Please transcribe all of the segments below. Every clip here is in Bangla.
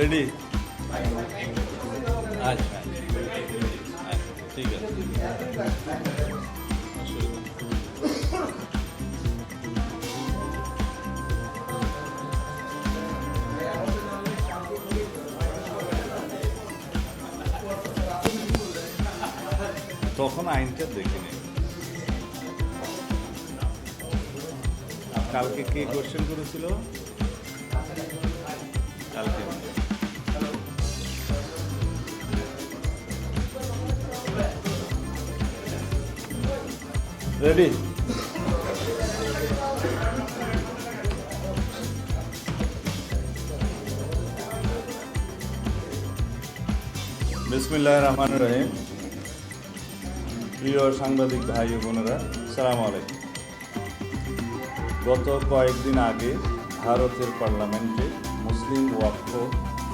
রেডি? আচ্ছা ঠিক আছে। তখন আইনটা দেখিনি। কালকে কে কোশ্চেন করেছিল? কালকে রেডি? বিসমিল্লাহির রহমানির রহিম। প্রিয় সাংবাদিক ভাই ও বোনেরা, আসসালামু আলাইকুম। গত কয়েকদিন আগে ভারতের পার্লামেন্টে মুসলিম ওয়াকফ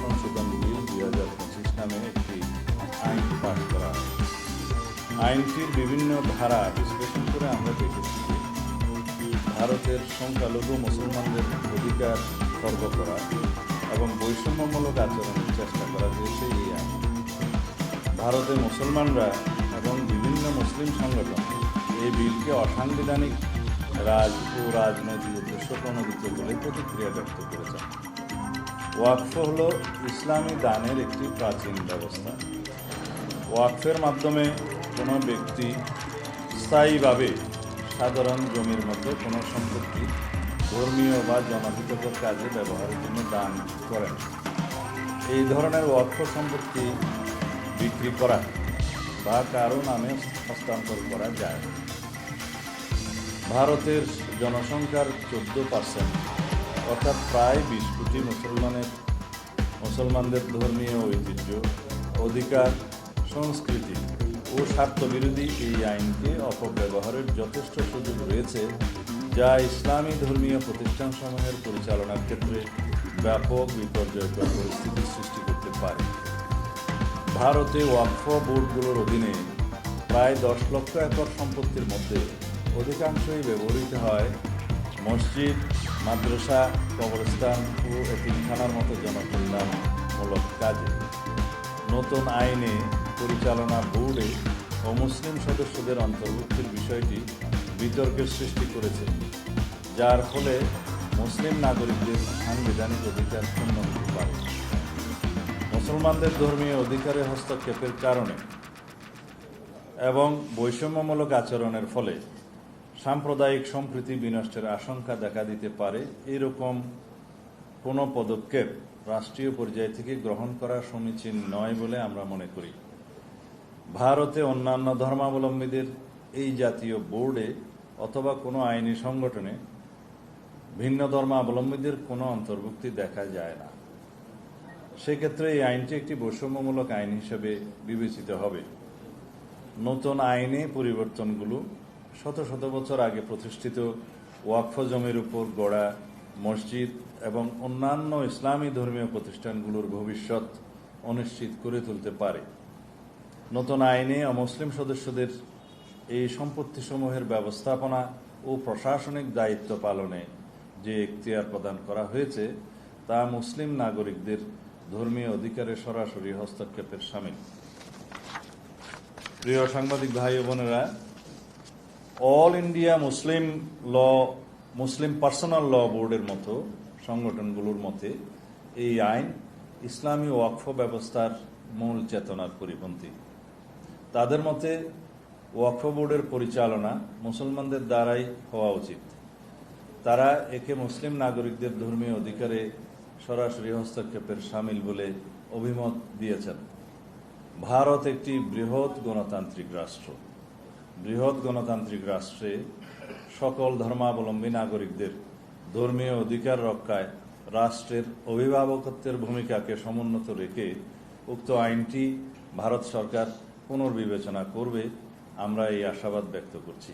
সংশোধন বিল 2025 নামে একটি আইন পাস করা হয়। আইনটির বিভিন্ন ধারা বিশ্লেষণ করে আমরা দেখেছি ভারতের সংখ্যালঘু মুসলমানদের অধিকার খর্ব করা এবং বৈষম্যমূলক আচরণের চেষ্টা করা হয়েছে এই আইন। ভারতে মুসলমানরা এবং বিভিন্ন মুসলিম সংগঠন এই বিলকে অসাংবিধানিক ও রাজনৈতিক উদ্দেশ্য প্রণোদিত বলে প্রতিক্রিয়া ব্যক্ত করেছেন। ওয়াকফ হল ইসলামী দানের একটি প্রাচীন ব্যবস্থা। ওয়াকফের মাধ্যমে কোনো ব্যক্তি স্থায়ীভাবে সাধারণ জমির মধ্যে কোনো সম্পত্তি ধর্মীয় বা জনহিতকর কাজে ব্যবহারের জন্য দান করেন। এই ধরনের ওয়াকফ সম্পত্তি বিক্রি করা বা কারো নামে হস্তান্তর করা যায়। ভারতের জনসংখ্যার 14% অর্থাৎ প্রায় 20 কোটি মুসলমানদের ধর্মীয় ঐতিহ্য, অধিকার, সংস্কৃতি ও স্বার্থবিরোধী এই আইনকে অপব্যবহারের যথেষ্ট সুযোগ রয়েছে, যা ইসলামী ধর্মীয় প্রতিষ্ঠানসমূহের পরিচালনার ক্ষেত্রে ব্যাপক বিপর্যয়কর পরিস্থিতির সৃষ্টি করতে পারে। ভারতে ওয়াকফ বোর্ডগুলোর অধীনে প্রায় 10 লক্ষ একর সম্পত্তির মধ্যে অধিকাংশই ব্যবহৃত হয় মসজিদ, মাদ্রাসা, কবরস্থান ও এতিমখানার মতো জনকল্যাণমূলক কাজে। নতুন আইনে পরিচালনা বোর্ডে অমুসলিম সদস্যদের অন্তর্ভুক্তির বিষয়টি বিতর্কের সৃষ্টি করেছে, যার ফলে মুসলিম নাগরিকদের সাংবিধানিক অধিকার ক্ষুণ্ণ হতে পারে। মুসলমানদের ধর্মীয় অধিকারে হস্তক্ষেপের কারণে এবং বৈষম্যমূলক আচরণের ফলে সাম্প্রদায়িক সম্প্রীতি বিনষ্টের আশঙ্কা দেখা দিতে পারে। এরকম কোনো পদক্ষেপ রাষ্ট্রীয় পর্যায় থেকে গ্রহণ করা সমীচীন নয় বলে আমরা মনে করি। ভারতে অন্যান্য ধর্মাবলম্বীদের এই জাতীয় বোর্ডে অথবা কোনো আইনি সংগঠনে ভিন্ন ধর্মাবলম্বীদের কোনো অন্তর্ভুক্তি দেখা যায় না। সেক্ষেত্রে এই আইনটি একটি বৈষম্যমূলক আইন হিসেবে বিবেচিত হবে। নতুন আইনে পরিবর্তনগুলো শত শত বছর আগে প্রতিষ্ঠিত ওয়াকফ জমির উপর গড়া মসজিদ এবং অন্যান্য ইসলামী ধর্মীয় প্রতিষ্ঠানগুলোর ভবিষ্যৎ অনিশ্চিত করে তুলতে পারে। নতুন আইনে অমুসলিম সদস্যদের এই সম্পত্তিসমূহের ব্যবস্থাপনা ও প্রশাসনিক দায়িত্ব পালনে যে এখতিয়ার প্রদান করা হয়েছে তা মুসলিম নাগরিকদের ধর্মীয় অধিকারে সরাসরি হস্তক্ষেপের শামিল। প্রিয় সাংবাদিক ভাই ও বোনেরা, অল ইন্ডিয়া মুসলিম পার্সোনাল ল বোর্ডের মতো সংগঠনগুলোর মতে এই আইন ইসলামী ওয়াকফ ব্যবস্থার মূল চেতনার পরিপন্থী। তাদের মতে ওয়াকফ বোর্ডের পরিচালনা মুসলমানদের দ্বারাই হওয়া উচিত। তারা একে মুসলিম নাগরিকদের ধর্মীয় অধিকারে সরাসরি হস্তক্ষেপের শামিল বলে অভিমত দিয়েছেন। ভারত একটি বৃহৎ গণতান্ত্রিক রাষ্ট্র। বৃহৎ গণতান্ত্রিক রাষ্ট্রে সকল ধর্মাবলম্বী নাগরিকদের ধর্মীয় অধিকার রক্ষায় রাষ্ট্রের অভিভাবকত্বের ভূমিকাকে সমুন্নত রেখে উক্ত আইনটি ভারত সরকার পুনর্বিবেচনা করবে, আমরা এই আশাবাদ ব্যক্ত করছি।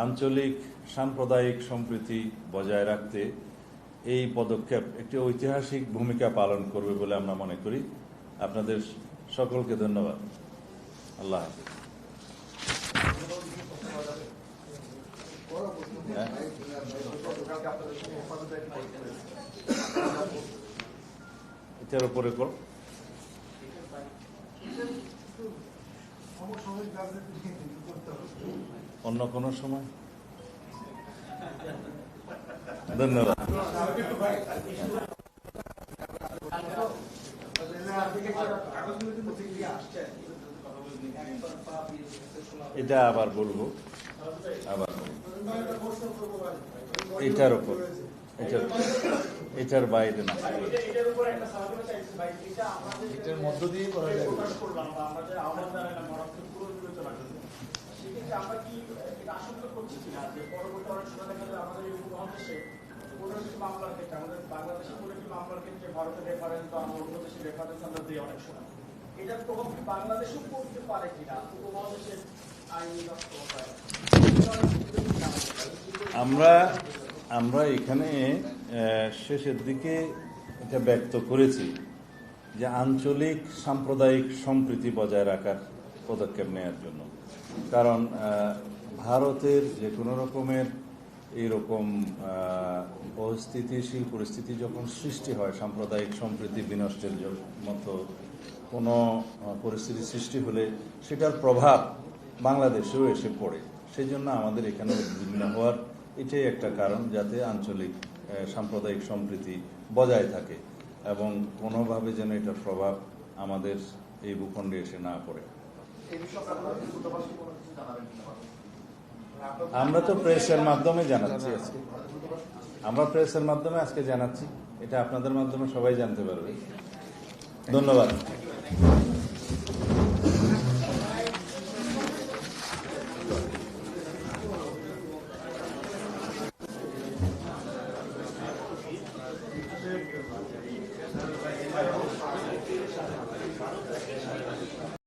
আঞ্চলিক সাম্প্রদায়িক সম্প্রীতি বজায় রাখতে এই পদক্ষেপ একটি ঐতিহাসিক ভূমিকা পালন করবে বলে আমরা মনে করি। আপনাদের সকলকে ধন্যবাদ। আল্লাহ হাফেজ। এটার উপরে অন্য কোনো সময়। ধন্যবাদ। এটা আবার বলবো, এটার উপর, এটার বাইরে না, এটার মধ্য দিয়ে করা যায়। আমরা এখানে শেষের দিকে এটা ব্যক্ত করেছি যে আঞ্চলিক সাম্প্রদায়িক সম্প্রীতি বজায় রাখার পদক্ষেপ নেওয়ার জন্য। কারণ ভারতের যে কোনো রকমের এইরকম অস্থিতিশীল পরিস্থিতি যখন সৃষ্টি হয়, সাম্প্রদায়িক সম্প্রীতি বিনষ্টের মতো কোনো পরিস্থিতি সৃষ্টি হলে সেটার প্রভাব বাংলাদেশেও এসে পড়ে। সেই জন্য আমাদের এখানে উদ্বিগ্ন হওয়ার এটাই একটা কারণ, যাতে আঞ্চলিক সাম্প্রদায়িক সম্প্রীতি বজায় থাকে এবং কোনোভাবে যেন এটার প্রভাব আমাদের এই ভূখণ্ডে এসে না পড়ে। আমরা তো প্রেসের মাধ্যমে জানাচ্ছি আজকে, আমরা প্রেসের মাধ্যমে আজকে জানাচ্ছি, এটা আপনাদের মাধ্যমে সবাই জানতে পারবে। ধন্যবাদ।